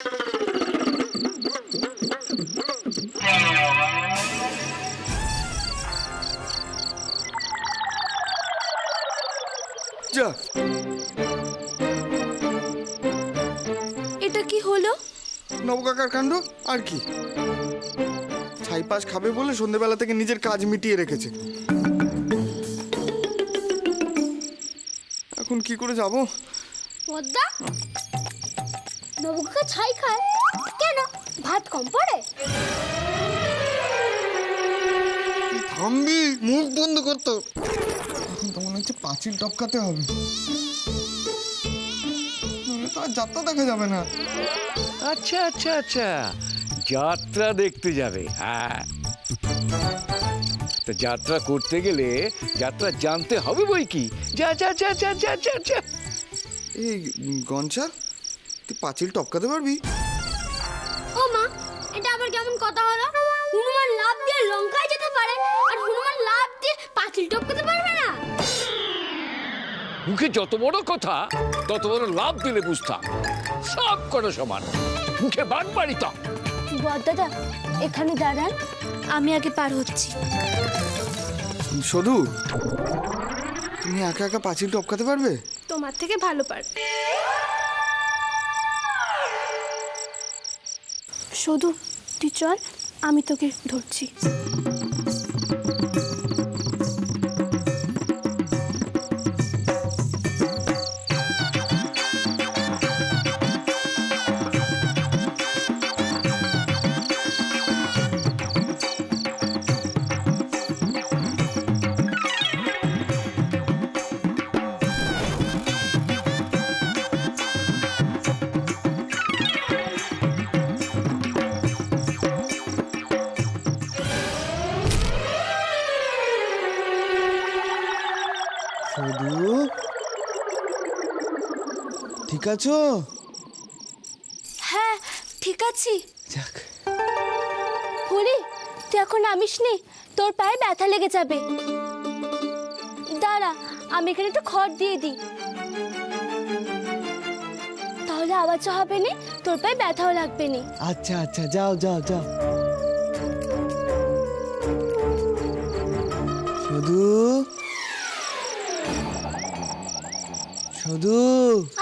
যা, এটা কি হলো? নবকাকার কাণ্ড আর কি। ছাই পাশ খাবে বলে সন্ধ্যেবেলা থেকে নিজের কাজ মিটিয়ে রেখেছে। এখন কি করে যাব? পদ্মা, নবকাকা ছাই খায় কেন? ভাত কম পড়ে? থামবি, মুখ বন্ধ করতো। এখন তো মনে হচ্ছে পাঁচিল টপকাতে হবে, নাহলে তো আর যাত্রা দেখা যাবে না। আচ্ছা আচ্ছা আচ্ছা, যাত্রা দেখতে যাবে। হ্যাঁ, তো যাত্রা করতে গেলে যাত্রা জানতে হবে বই কি। যা যা যা যা যা যা যা। এই গনসা, তুই পাঁচিল টপকাতে পারবি? ও মা, এটা আবার কেমন কথা হলো? হনুমান লাফ দিয়ে লঙ্কায় যেতে পারে, আর হনুমান লাফ দিয়ে পাঁচিল টপকাতে পারবে না? মুখে যত বড় কথা তত বড় লাভ দিলে বুঝতাম। সব কটা সমান, মুখে বান বাড়িতাম। বড়দাদা, এখানে দাঁড়ান, আমি আগে পার হচ্ছি। শুধু তুমি একা একা পাঁচিল টপকাতে পারবে? তোমার থেকে ভালো পারবে। শুধু তুই চল, আমি তোকে ধরছি। শুধু ঠিক আছো? হ্যাঁ, ঠিক আছি। যাক, হলি, তুই এখন নামিস নি, তোর পায়ে ব্যথা লেগে যাবে। দাঁড়া, আমি এখানে একটু খড় দিয়ে দিই, তাহলে আওয়াজ হবে না, তোর পায়ে ব্যথাও লাগবে না। আচ্ছা আচ্ছা, যাও যাও যাও। শুধু শুধু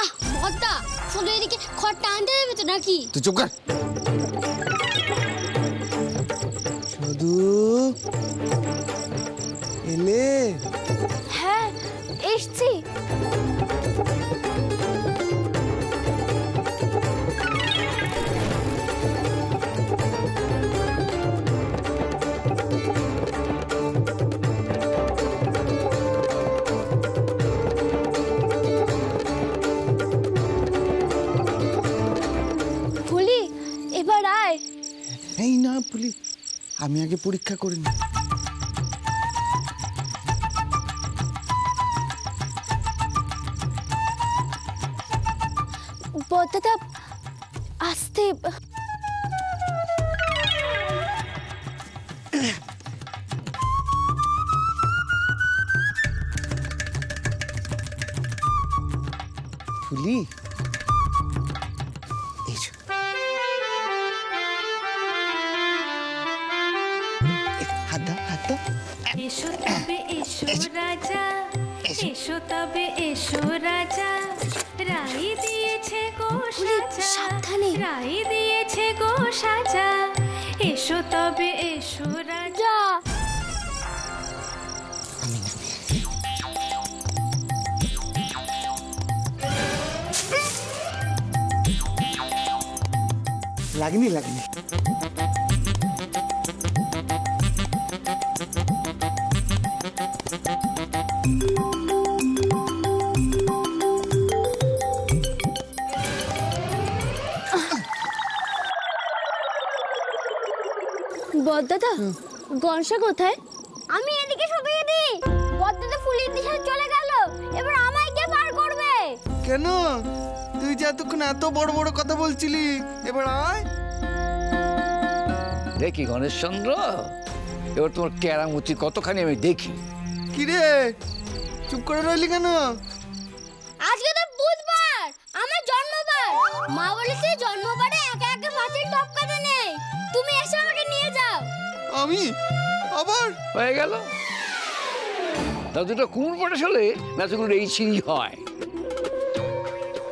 আহ পদ্মা, শুধু এদিকে খড়টা আনতে দেবে তো নাকি? তুই চুপ কর। শুধু এলে? হ্যাঁ, এসছি। ফুলি, এবার আয়। এই না পুলি, আমি আগে পরীক্ষা করে নি। বড়দাদা, আস্তে। ফুলি, এই যে, হাত দাও, হাত দাও। এসো তবে এসো রাজা, এসো তবে এসো রাজা, রাই দিয়েছে গো সাজা, সাবধানে। রাই দিয়েছে গো সাজা, এসো তবে এসো রাজা। লাগেনি লাগেনি। বড়দাদা, গনসা কোথায়? আমি এদিকে সরিয়ে দিই, পদ্মাতে ফুলির দিশা চলে গেল, এবার আমায় কে পার করবে? কেন? তুই যে এতক্ষণ এত বড় বড় কথা বলছিলি, এবার আয়। দেখি গণেশচন্দ্র, এবার তোমার কেরামতি কতখানি আমি দেখি। কি রে, চুপ করে রইলি কেন? আজকে তো বুধবার, আমার জন্মবার। মা বলেছে জন্মবারে আমি আবার হয়ে গেল। তা দুটো কুমড় পটাশ হলে নাচগুলোর এই সিঁড়ি হয়।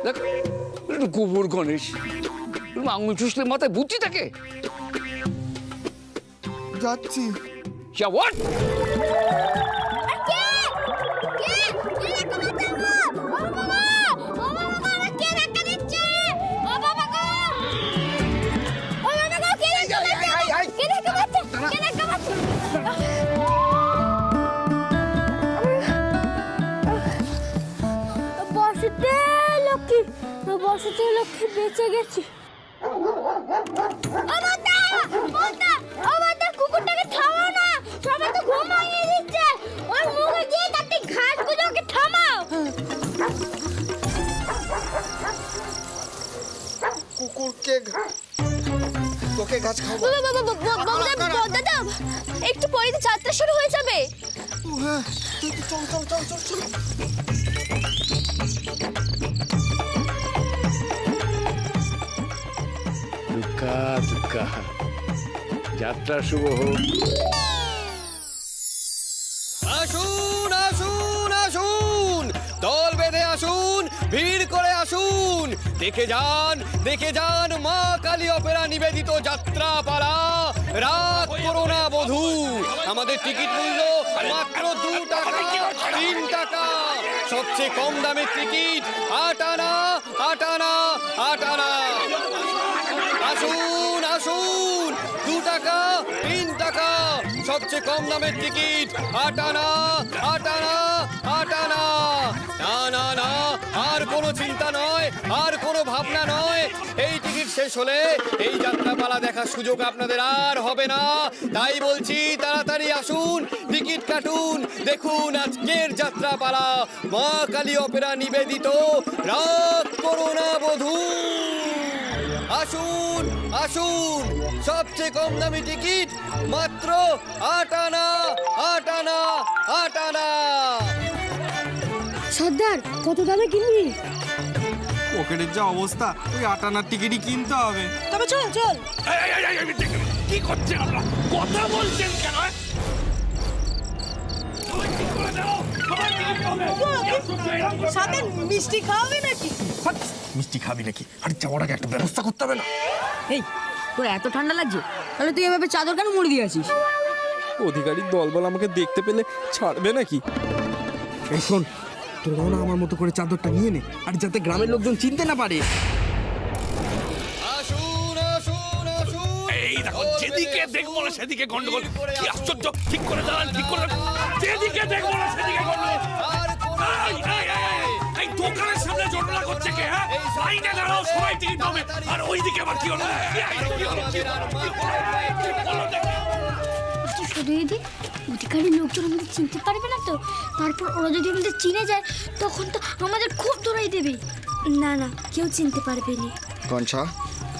দেখ একটু গোবর গণেশ, আঙুল চুষলে মাথায় বুদ্ধি থাকে। যাচ্ছি। যা হোয়াট? বসতে লক্ষ্মী বেঁচে গেছি। কুকুরটাকে থামাও না, সবাই তো ঘুম ভাঙিয়ে দিচ্ছে। ওর মুখে দিয়ে তাতে ঘাসগুলো ওকে থামাও। কুকুরকে তোকে গাছ খাবো। দাদা একটু পরে তো যাত্রা শুরু হয়ে যাবে। হ্যাঁ চল চল চল চল চল। দুঃখা দুঃখা, যাত্রা শুভ হোক। আসুন আসুন আসুন, দল বেঁধে আসুন, ভিড় করে আসুন, দেখে যান মা কালী অপেরা নিবেদিত যাত্রা পালা রাত করোনা বধূ। আমাদের টিকিট মূল্য মাত্র 2 টাকা, 3 টাকা। সবচেয়ে কম দামের টিকিট 8 আনা, 8 আনা, 8 আনা। আসুন আসুন, 2 টাকা, 3 টাকা। সবচেয়ে কম দামের টিকিট 8 আনা, 8 আনা, 8 আনা। না না না, আর কোনো চিন্তা নয়, আর কোনো ভাবনা নয়। এই টিকিট শেষ হলে এই যাত্রাপালা দেখার সুযোগ আপনাদের আর হবে না। তাই বলছি তাড়াতাড়ি আসুন, টিকিট কাটুন, দেখুন আজকের যাত্রাপালা মা কালী অপেরা নিবেদিত রাত করোনা বধূ। আসুন আসুন, সবচেয়ে কম দামি টিকিট মাত্র 8 আনা, 8 আনা, 8 আনা। সর্দার কত দামে কিনবি? পকেটের যা অবস্থা, ওই 8 আনার টিকিটই কিনতে হবে। তবে চল চল। কি করছেন আপনারা? কথা বলছেন কেন? সাথে মিষ্টি খাওয়াবে নাকি? মিষ্টি খাবি নাকি? আরে যাওয়ার আগে একটা ব্যবস্থা করতে হবে না? এই তোর এত ঠান্ডা লাগছে, তাহলে তুই এভাবে চাদর কেন মুড়ি দিয়ে আছিস? অধিকারীর দলবল আমাকে দেখতে পেলে ছাড়বে নাকি? এই শোন, তোরাও না আমার মতো করে চাদরটা নিয়ে নে, আর যাতে গ্রামের লোকজন চিনতে না পারে। আসুন আসুন আসুন। এই দেখো, যেদিকে দেখবো না সেদিকে গন্ডগোল। কি আশ্চর্য! ঠিক করে দাঁড়ান, ঠিক করে। যেদিকে দেখবো না সেদিকে গন্ডগোল। আর কোনো এই দোকানের সামনে জটলা করছে কে? হ্যাঁ, লাইনে দাঁড়াও, সবাই টিকিট পাবে। আর ওইদিকে আবার কি হলো? দিদি, অধিকারী লোকজন আমাদের চিনতে পারবে না তো? তারপর ওরা যদি আমাদের চিনে যায় তখন তো আমাদের খুব ধরাই দেবে। না না, কেউ চিনতে পারবে না। কনসা,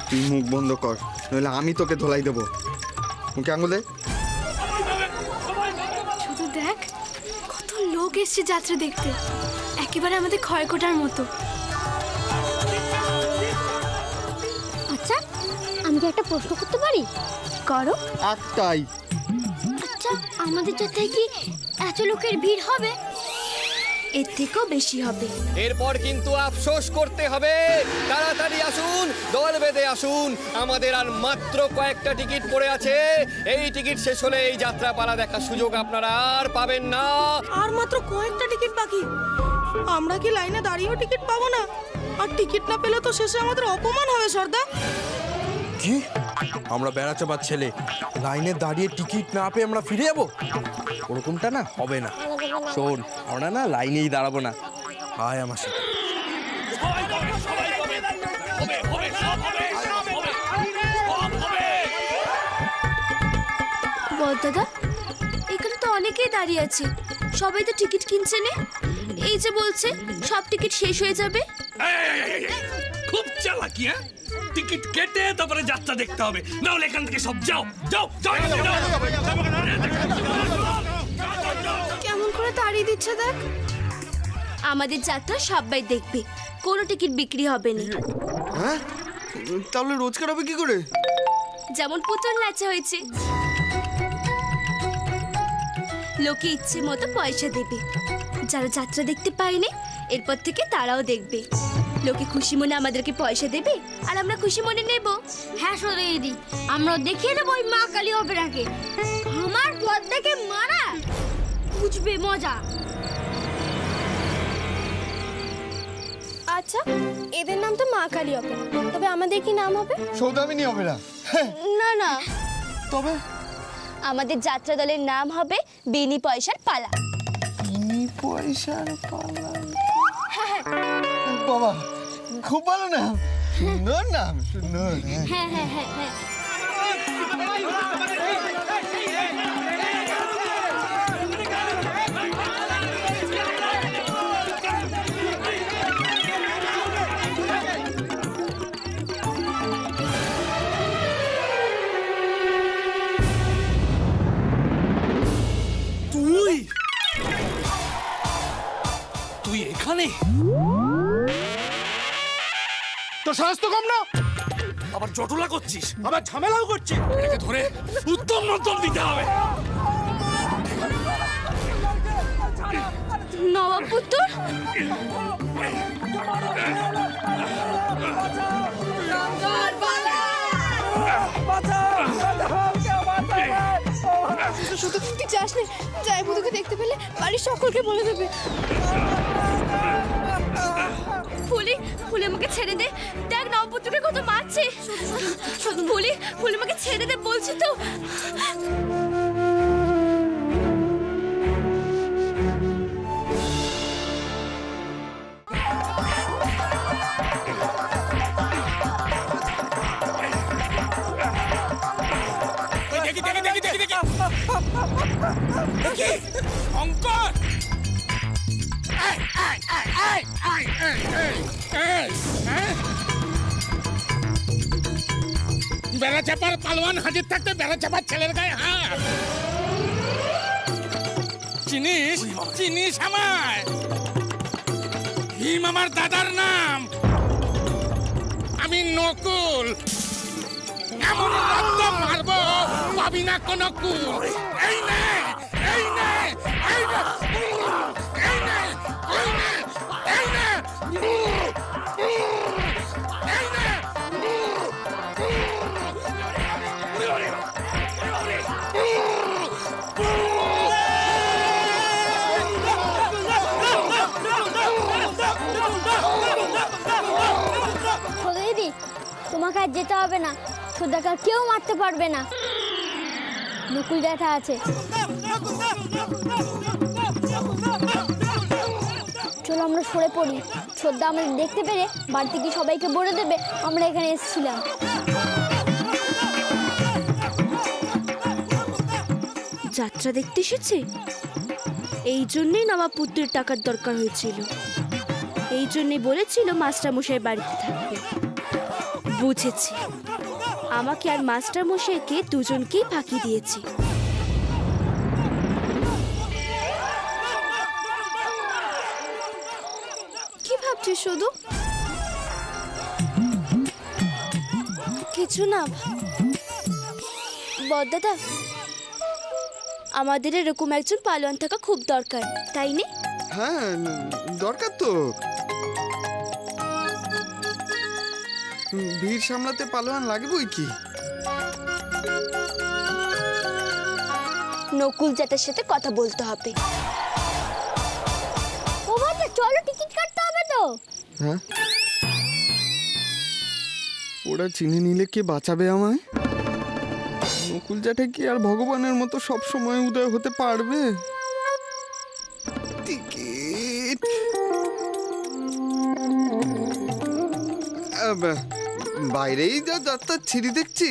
তুই মুখ বন্ধ কর, নইলে আমি তোকে ধোলাই দেবো। মুখে আঙুল দে। শুধু দেখ, কত লোক এসছে যাত্রা দেখতে, একেবারে আমাদের ক্ষয়কোটার মতো। আচ্ছা, আমি কি একটা প্রশ্ন করতে পারি? করো। একটাই। আচ্ছা, আমাদের যাত্রায় কি এত লোকের ভিড় হবে? এর থেকেও বেশি হবে। এরপর কিন্তু আফসোস করতে হবে। তাড়াতাড়ি আসুন, দল বেঁধে আসুন। আমাদের আর মাত্র কয়েকটা টিকিট পড়ে আছে। এই টিকিট শেষ হলে এই যাত্রাপালা দেখার সুযোগ আপনারা আর পাবেন না। আর মাত্র কয়েকটা টিকিট বাকি। আমরা কি লাইনে দাঁড়িয়েও টিকিট পাবো না? আর টিকিট না পেলে তো শেষে আমাদের অপমান হবে সর্দার। কি? আমরা বেড়াচাপার ছেলে, লাইনে দাঁড়িয়ে টিকিট না পেয়ে আমরা ফিরে যাবো? ওরকমটা না হবে না। শোন, আমরা না লাইনেই দাঁড়াবো না, আয় আমার সাথে। বল দাদা, এখানে তো অনেকেই দাঁড়িয়ে আছে, সবাই তো টিকিট কিনছে না। এই যে বলছে সব টিকিট শেষ হয়ে যাবে। খুব চালাকি। হ্যাঁ, টিকিট কেটে তারপরে যাত্রা দেখতে হবে, না হলে এখান থেকে সব যাও যাও যাও। কেমন করে তাড়িয়ে দিচ্ছে দেখ। আমাদের যাত্রা সবাই দেখবে, কোনো টিকিট বিক্রি হবে না। হ্যাঁ, তাহলে রোজগার হবে কি করে? যেমন পুতুল নাচা হয়েছে। লোকে ইচ্ছে মতো পয়সা দেবে। যারা যাত্রা দেখতে পায়নি এরপর থেকে তারাও দেখবে। লোকে খুশি মনে আমাদেরকে পয়সা দেবে আর আমরা খুশি মনে নেব। হ্যাঁ সদা দিদি, আমরা দেখিয়ে দেবো ওই মা কালী অপেরাকে। আমার পদ্মাকে মারা বুঝবে মজা। আচ্ছা, এদের নাম তো মা কালী অপেরা, তবে আমাদের কি নাম হবে? সৌদামিনী হবে না? না না, তবে আমাদের যাত্রা দলের নাম হবে বিনি পয়সার পালা। পয়সার পালা। বাবা, খুব ভালো নাম, সুন্দর নাম, সুন্দর। হ্যাঁ হ্যাঁ হ্যাঁ হ্যাঁ। তুই এখানে? তো সাহস তো কম না, আবার জটলা করছিস? আবার ঝামেলাও করছে। একে ধরে উত্তম মন্তম দিতে হবে। নবাব পুত্র, শুধু তুই যাস না, যাই বুধুকে দেখতে পেলে বাড়ির সকলকে বলে দেবে। ফুলি, ফুলি আমাকে ছেড়ে দে, দেখ নবপুত্রকে কত মারছে। ফুলি, ফুলি আমাকে ছেড়ে দে বলছি তো। দেখি দেখি দেখি দেখি দেখি দেখি অঙ্কন। বেড়া চাপার পালোয়ান হাজির থাকতে বেড়া চাপার ছেলের গায়ে হাত। চিনিস চিনিস আমায়? ভীম আমার দাদার নাম, আমি নকুল। এমন রক্ত মারবো পাবি না কোনো কুল। এই নে এই নে এই নে এই নে এই নে এই নে এই নে। সদা দিদি, তোমাকে আর যেতে হবে না, সুদাকে আর কেউ মারতে পারবে না। নকুল জ্যাঠা আছে। চলো আমরা সরে পড়ি, শ্রদ্ধা আমাদের দেখতে পেরে বাড়িতে গিয়ে সবাইকে বলে দেবে আমরা এখানে এসেছিলাম। যাত্রা দেখতে এসেছে, এই জন্যই নবাব পুত্রের টাকার দরকার হয়েছিল। এই জন্যই বলেছিল মাস্টারমশাই বাড়িতে থাকবে। বুঝেছি, আমাকে আর মাস্টারমশাইকে দুজনকেই ফাঁকি দিয়েছি। কি ভাবছিস শুধু? কিছু না বড়দাদা, আমাদের এরকম একজন পালোয়ান থাকা খুব দরকার, তাই না? হ্যাঁ, দরকার তো। ভিড় সামলাতে পালোয়ান লাগবেই কি। নকুল জ্যাঠার সাথে কথা বলতে হবে। ও বাবা, চলো টিকিট কাটতে হবে তো। হ্যাঁ, ওরা চিনে নিলে কে বাঁচাবে আমায়? নকুল জ্যাঠা কি আর ভগবানের মতো সব সময় উদয় হতে পারবে? টিকিট বাইরেই যা যাত্রা ছিঁড়ি দেখছি,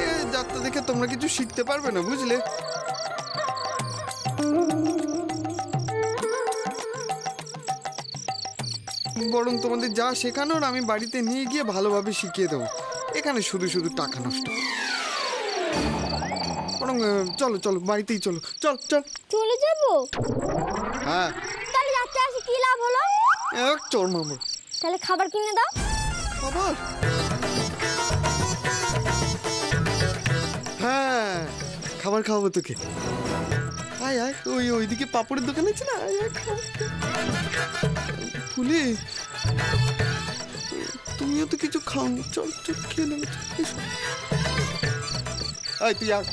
এ যাত্রা দেখে তোমরা কিছু শিখতে পারবে না, বুঝলে? বরং তোমাদের যা শেখানোর আমি বাড়িতে নিয়ে গিয়ে ভালোভাবে শিখিয়ে দেবো। এখানে শুধু শুধু টাকা নষ্ট। বরং চলো চলো, বাড়িতেই চলো। চল চল। চলে যাবো? হ্যাঁ। তাহলে যাত্রা আসে কি লাভ হলো? চোর মামা। তাহলে খাবার কিনে দাও। খাবার? হ্যাঁ, খাবার খাওয়াবো তোকে। আয় আয়, ওইদিকে পাপড়ের দোকান আছে না, আয় আয় খা। ফুলে তুমিও তো কিছু খাওনি, চল চল খেয়ে নেবে। আয় তুই আয়।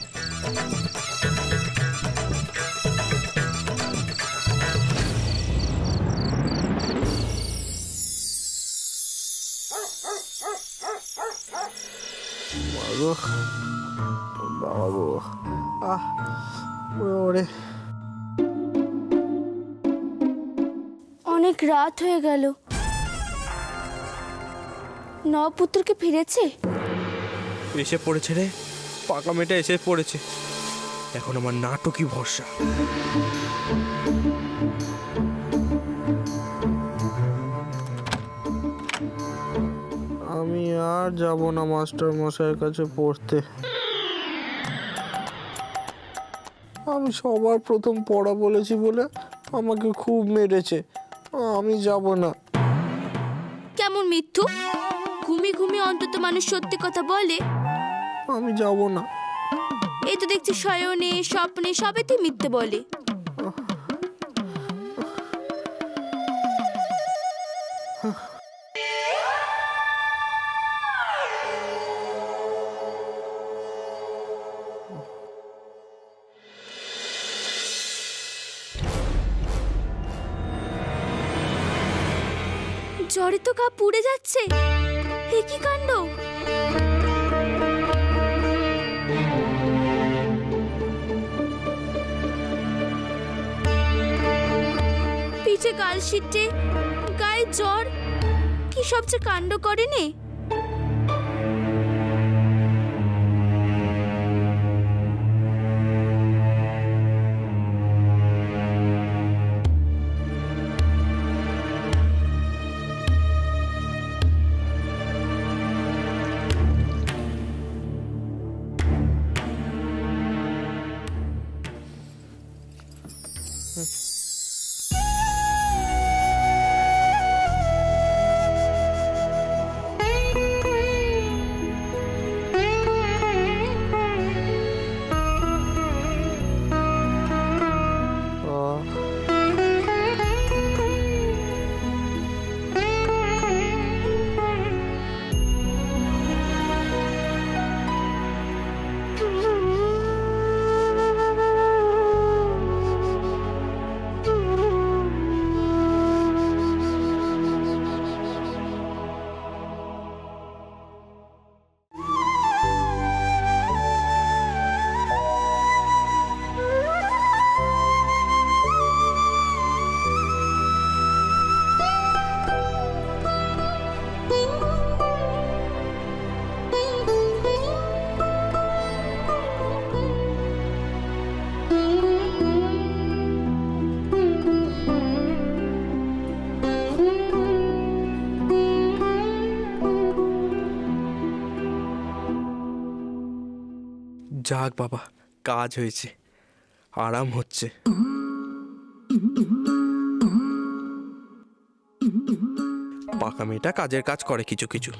অনেক রাত হয়ে গেল, নপুত্রকে ফিরেছে? এসে পড়েছে রে, পাকা মেয়েটা এসে পড়েছে। এখন আমার নাটকই ভরসা। আমি আর যাব না মাস্টার মশাইয়ের কাছে পড়তে। আমি সবার প্রথম পড়া বলেছি বলে আমাকে খুব মেরেছে। আমি যাব না। কেমন মিথ্যু! ঘুমি ঘুমি অন্তত মানুষ সত্যি কথা বলে। আমি যাব না। এই তো দেখছি শয়নে স্বপ্নে সবেতেই মিথ্যে বলে। জ্বরে তো গা পুড়ে যাচ্ছে, এ কি কাণ্ড! পিঠে গাল শীতে, গায়ে জ্বর, কি সবচেয়ে কাণ্ড করেনি? যাক বাবা, কাজ হয়েছে, আরাম হচ্ছে। পাকা মেয়েটা কাজের কাজ করে কিছু কিছু।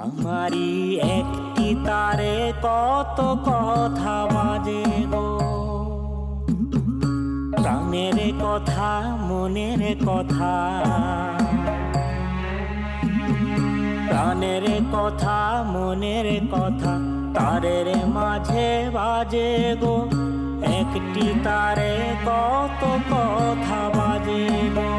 আমারই একটি তারে কত কথা বাজে গো, প্রাণের কথা মনের কথা, প্রাণের কথা মনের কথা তারের মাঝে বাজে গো, একটি তারে কত কথা বাজে গো।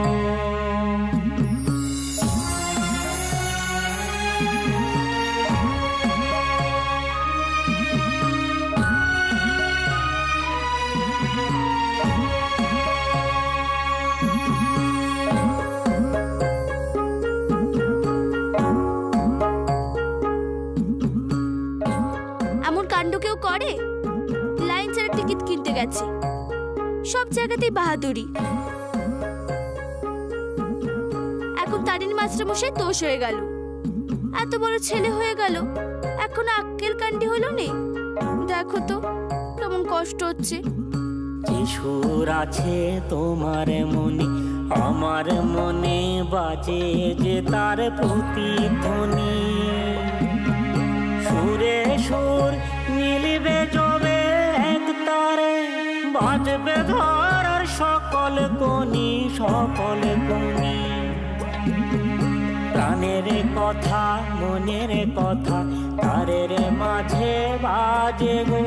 করে লাইন ছাড়া টিকিট কিনতে গেছে, সব জায়গাতেই বাহাদুরি। এখন তারিণী মাস্টার মশাই দোষ হয়ে গেল, এত বড় ছেলে হয়ে গেল, এখন আক্কেল কাণ্ডি হলো নে। দেখো তো কেমন কষ্ট হচ্ছে। যে সুর আছে তোমার মনে, আমার মনে বাজে যে তার প্রতিধ্বনি, সুরে সুর মিলবে যবে এক তারে বাজবে ধর সকল কোনি সকল কোনি। প্রাণের কথা মনের কথা তারের মাঝে বাজে গো,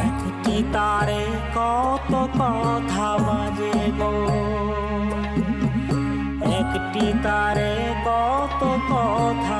একটি তারে কত কথা বাজে গো, একটি তারে কত কথা